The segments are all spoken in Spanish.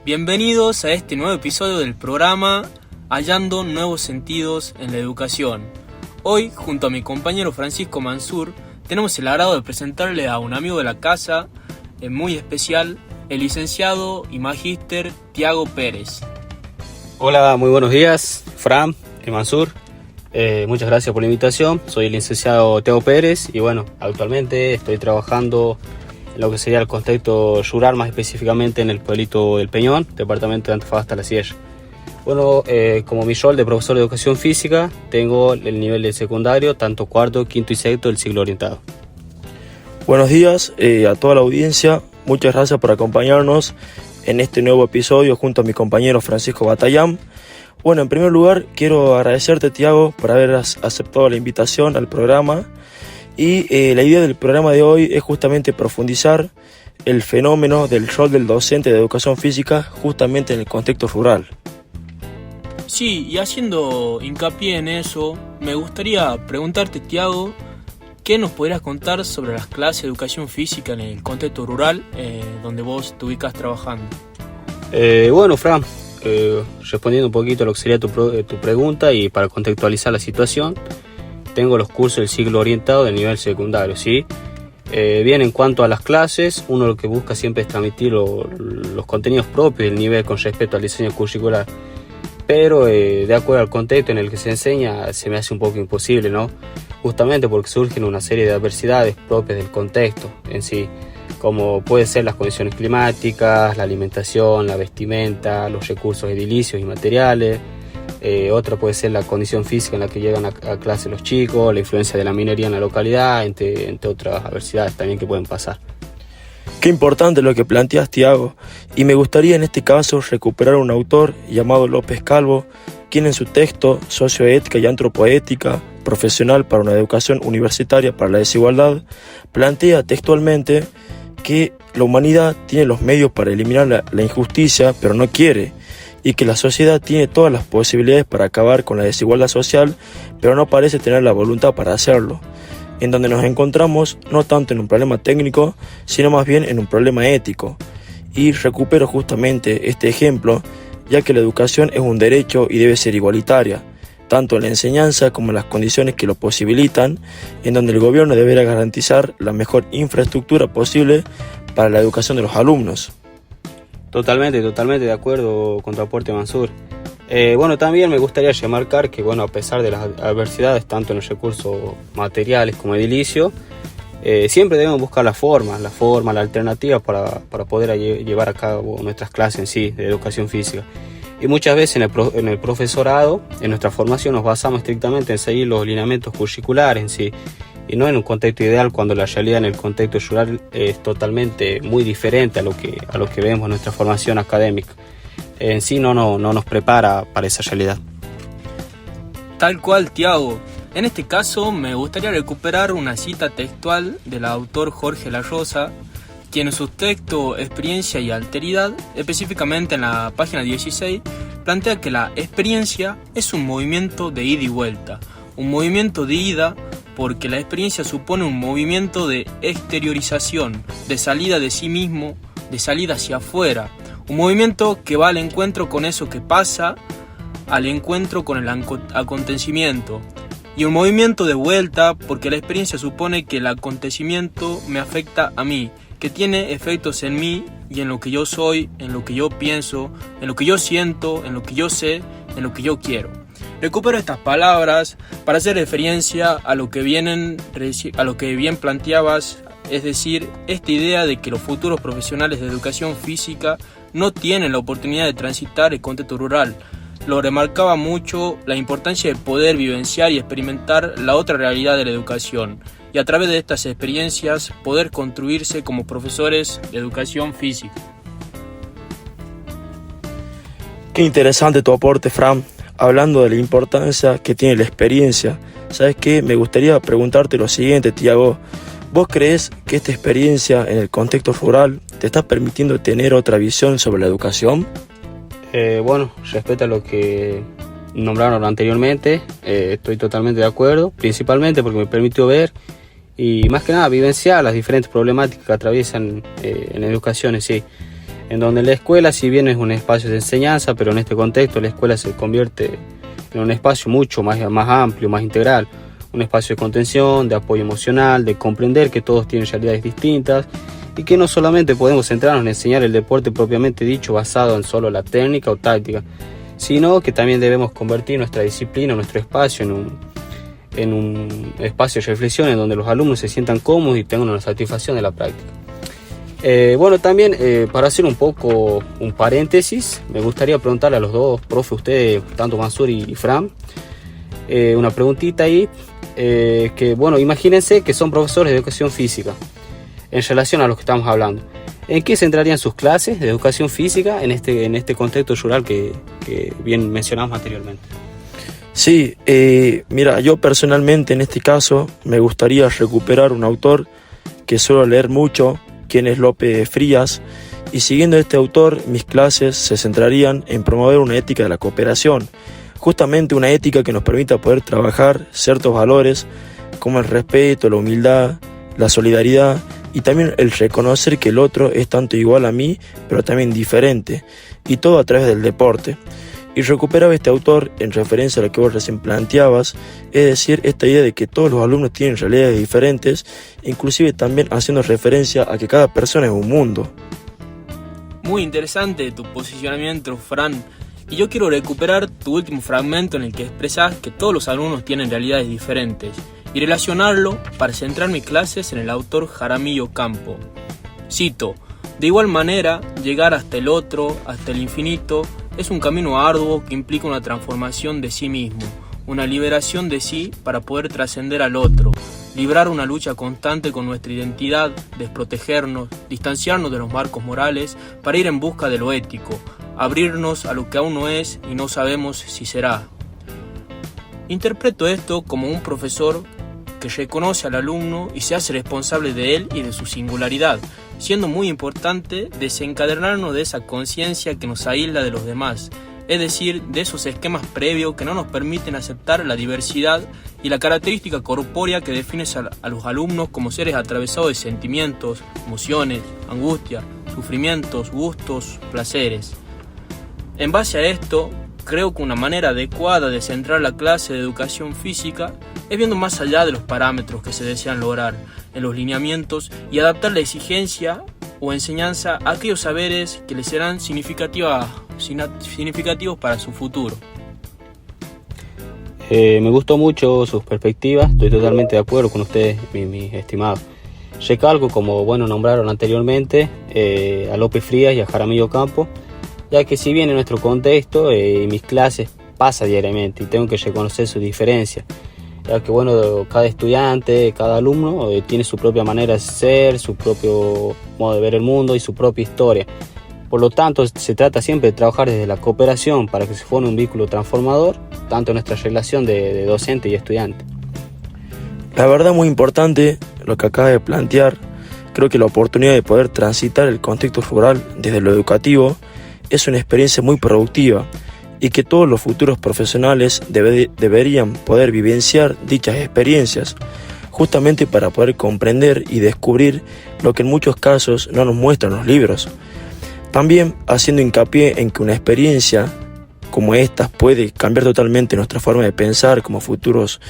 Bienvenidos a este nuevo episodio del programa Hallando Nuevos Sentidos en la Educación. Hoy, junto a mi compañero Francisco Mansur, tenemos el agrado de presentarle a un amigo de la casa muy especial, el licenciado y magíster Tiago Pérez. Hola, muy buenos días, Fran y Mansur. Muchas gracias por la invitación. Soy el licenciado Tiago Pérez y actualmente estoy trabajando en lo que sería el contexto rural, más específicamente en el pueblito del Peñón, departamento de Antofagasta La Sierra. Como mi rol de profesor de educación física, tengo el nivel de secundario, tanto cuarto, quinto y sexto del ciclo orientado. Buenos días a toda la audiencia, muchas gracias por acompañarnos en este nuevo episodio junto a mi compañero Francisco Batallán. En primer lugar, quiero agradecerte, Tiago, por haber aceptado la invitación al programa. Y la idea del programa de hoy es justamente profundizar el fenómeno del rol del docente de educación física justamente en el contexto rural. Sí, y haciendo hincapié en eso, me gustaría preguntarte, Tiago, ¿qué nos podrías contar sobre las clases de educación física en el contexto rural donde vos te ubicas trabajando? Fran, respondiendo un poquito a lo que sería tu pregunta y para contextualizar la situación, tengo los cursos del ciclo orientado del nivel secundario, ¿sí? Bien, en cuanto a las clases, uno lo que busca siempre es transmitir los contenidos propios del nivel con respecto al diseño curricular. Pero de acuerdo al contexto en el que se enseña, se me hace un poco imposible, ¿no? Justamente porque surgen una serie de adversidades propias del contexto en sí, como pueden ser las condiciones climáticas, la alimentación, la vestimenta, los recursos edilicios y materiales. Otra puede ser la condición física en la que llegan a clase los chicos, la influencia de la minería en la localidad, entre otras adversidades también que pueden pasar. Qué importante lo que planteas, Tiago, y me gustaría en este caso recuperar un autor llamado López Calvo, quien en su texto Socioética y Antropoética, profesional para una educación universitaria para la desigualdad, plantea textualmente que la humanidad tiene los medios para eliminar la injusticia, pero no quiere, y que la sociedad tiene todas las posibilidades para acabar con la desigualdad social, pero no parece tener la voluntad para hacerlo. En donde nos encontramos no tanto en un problema técnico, sino más bien en un problema ético. Y recupero justamente este ejemplo, ya que la educación es un derecho y debe ser igualitaria, tanto en la enseñanza como en las condiciones que lo posibilitan, en donde el gobierno deberá garantizar la mejor infraestructura posible para la educación de los alumnos. Totalmente de acuerdo con tu aporte, Mansur. También me gustaría remarcar que, a pesar de las adversidades, tanto en los recursos materiales como edilicios, siempre debemos buscar la alternativa para poder llevar a cabo nuestras clases en sí, de educación física. Y muchas veces en el profesorado, en nuestra formación, nos basamos estrictamente en seguir los lineamientos curriculares en sí, y no en un contexto ideal, cuando la realidad en el contexto rural es totalmente muy diferente a lo que vemos en nuestra formación académica. En sí no nos prepara para esa realidad. Tal cual, Tiago. En este caso me gustaría recuperar una cita textual del autor Jorge La Rosa, quien en su texto Experiencia y Alteridad, específicamente en la página 16, plantea que la experiencia es un movimiento de ida y vuelta, un movimiento de ida porque la experiencia supone un movimiento de exteriorización, de salida de sí mismo, de salida hacia afuera, un movimiento que va al encuentro con eso que pasa, al encuentro con el acontecimiento, y un movimiento de vuelta porque la experiencia supone que el acontecimiento me afecta a mí, que tiene efectos en mí y en lo que yo soy, en lo que yo pienso, en lo que yo siento, en lo que yo sé, en lo que yo quiero. Recupero estas palabras para hacer referencia a lo que bien planteabas, es decir, esta idea de que los futuros profesionales de educación física no tienen la oportunidad de transitar el contexto rural. Lo remarcaba mucho la importancia de poder vivenciar y experimentar la otra realidad de la educación, y a través de estas experiencias poder construirse como profesores de educación física. Qué interesante tu aporte, Fran. Hablando de la importancia que tiene la experiencia, ¿sabes qué? Me gustaría preguntarte lo siguiente, Tiago. ¿Vos crees que esta experiencia en el contexto rural te está permitiendo tener otra visión sobre la educación? Respecto a lo que nombraron anteriormente, estoy totalmente de acuerdo, principalmente porque me permitió ver y más que nada vivenciar las diferentes problemáticas que atraviesan en educación en sí. en donde la escuela, si bien es un espacio de enseñanza, pero en este contexto la escuela se convierte en un espacio mucho más amplio, más integral, un espacio de contención, de apoyo emocional, de comprender que todos tienen realidades distintas y que no solamente podemos centrarnos en enseñar el deporte propiamente dicho basado en solo la técnica o táctica, sino que también debemos convertir nuestra disciplina, nuestro espacio en un espacio de reflexión en donde los alumnos se sientan cómodos y tengan una satisfacción de la práctica. También para hacer un poco un paréntesis, me gustaría preguntarle a los dos profes, ustedes, tanto Mansur y Fran, una preguntita ahí, imagínense que son profesores de educación física, en relación a lo que estamos hablando. ¿En qué centrarían sus clases de educación física en este contexto rural que bien mencionamos anteriormente? Sí, mira, yo personalmente en este caso me gustaría recuperar un autor que suelo leer mucho, quien es Lope Frías, y siguiendo este autor mis clases se centrarían en promover una ética de la cooperación, justamente una ética que nos permita poder trabajar ciertos valores como el respeto, la humildad, la solidaridad y también el reconocer que el otro es tanto igual a mí, pero también diferente, y todo a través del deporte. Y recuperaba este autor en referencia a lo que vos recién planteabas, es decir, esta idea de que todos los alumnos tienen realidades diferentes, inclusive también haciendo referencia a que cada persona es un mundo. Muy interesante tu posicionamiento, Fran. Y yo quiero recuperar tu último fragmento en el que expresas que todos los alumnos tienen realidades diferentes y relacionarlo para centrar mis clases en el autor Jaramillo Campo. Cito: de igual manera, llegar hasta el otro, hasta el infinito, es un camino arduo que implica una transformación de sí mismo, una liberación de sí para poder trascender al otro, librar una lucha constante con nuestra identidad, desprotegernos, distanciarnos de los marcos morales para ir en busca de lo ético, abrirnos a lo que aún no es y no sabemos si será. Interpreto esto como un profesor que reconoce al alumno y se hace responsable de él y de su singularidad, siendo muy importante desencadenarnos de esa conciencia que nos aísla de los demás, es decir, de esos esquemas previos que no nos permiten aceptar la diversidad y la característica corpórea que define a los alumnos como seres atravesados de sentimientos, emociones, angustia, sufrimientos, gustos, placeres. En base a esto, creo que una manera adecuada de centrar la clase de educación física es viendo más allá de los parámetros que se desean lograr en los lineamientos y adaptar la exigencia o enseñanza a aquellos saberes que les serán significativos para su futuro. Me gustó mucho sus perspectivas, estoy totalmente de acuerdo con ustedes, mis estimados. Recalco, como nombraron anteriormente, a Lope Frías y a Jaramillo Campo, ya que si bien en nuestro contexto y mis clases pasa diariamente y tengo que reconocer sus diferencias, ya que cada estudiante, cada alumno tiene su propia manera de ser, su propio modo de ver el mundo y su propia historia. Por lo tanto, se trata siempre de trabajar desde la cooperación para que se forme un vínculo transformador, tanto en nuestra relación de docente y estudiante. La verdad, muy importante lo que acaba de plantear. Creo que la oportunidad de poder transitar el contexto rural desde lo educativo es una experiencia muy productiva y que todos los futuros profesionales deberían poder vivenciar dichas experiencias, justamente para poder comprender y descubrir lo que en muchos casos no nos muestran los libros. También haciendo hincapié en que una experiencia como esta puede cambiar totalmente nuestra forma de pensar como futuros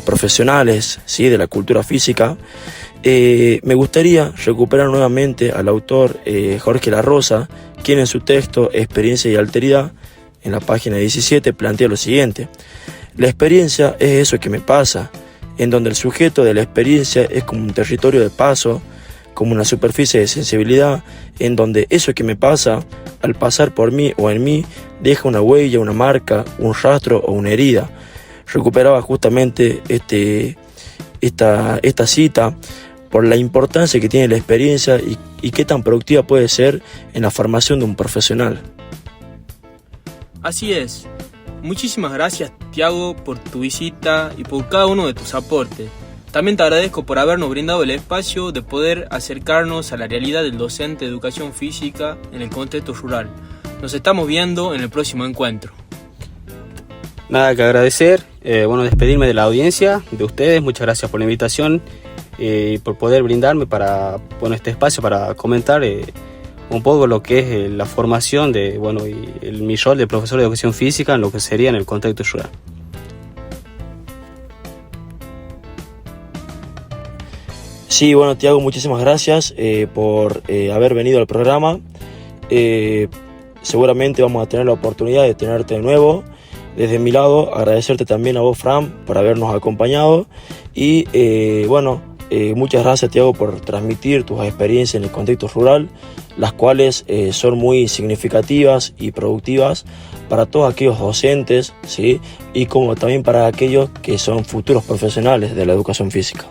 profesionales, ¿sí?, de la cultura física. Me gustaría recuperar nuevamente al autor Jorge La Rosa, quien en su texto Experiencia y Alteridad, en la página 17, plantea lo siguiente: la experiencia es eso que me pasa, en donde el sujeto de la experiencia es como un territorio de paso, como una superficie de sensibilidad, en donde eso que me pasa, al pasar por mí o en mí, deja una huella, una marca, un rastro o una herida. Recuperaba justamente esta cita por la importancia que tiene la experiencia y qué tan productiva puede ser en la formación de un profesional. Así es. Muchísimas gracias, Tiago, por tu visita y por cada uno de tus aportes. También te agradezco por habernos brindado el espacio de poder acercarnos a la realidad del docente de educación física en el contexto rural. Nos estamos viendo en el próximo encuentro. Nada que agradecer, despedirme de la audiencia, de ustedes. Muchas gracias por la invitación y por poder brindarme este espacio para comentar un poco lo que es la formación de, bueno, y mi rol de profesor de educación física en lo que sería en el contexto rural. Sí, bueno, Tiago, muchísimas gracias por haber venido al programa. Seguramente vamos a tener la oportunidad de tenerte de nuevo. Desde mi lado, agradecerte también a vos, Fran, por habernos acompañado. Y muchas gracias, Tiago, por transmitir tus experiencias en el contexto rural, las cuales son muy significativas y productivas para todos aquellos docentes, ¿sí? Y como también para aquellos que son futuros profesionales de la educación física.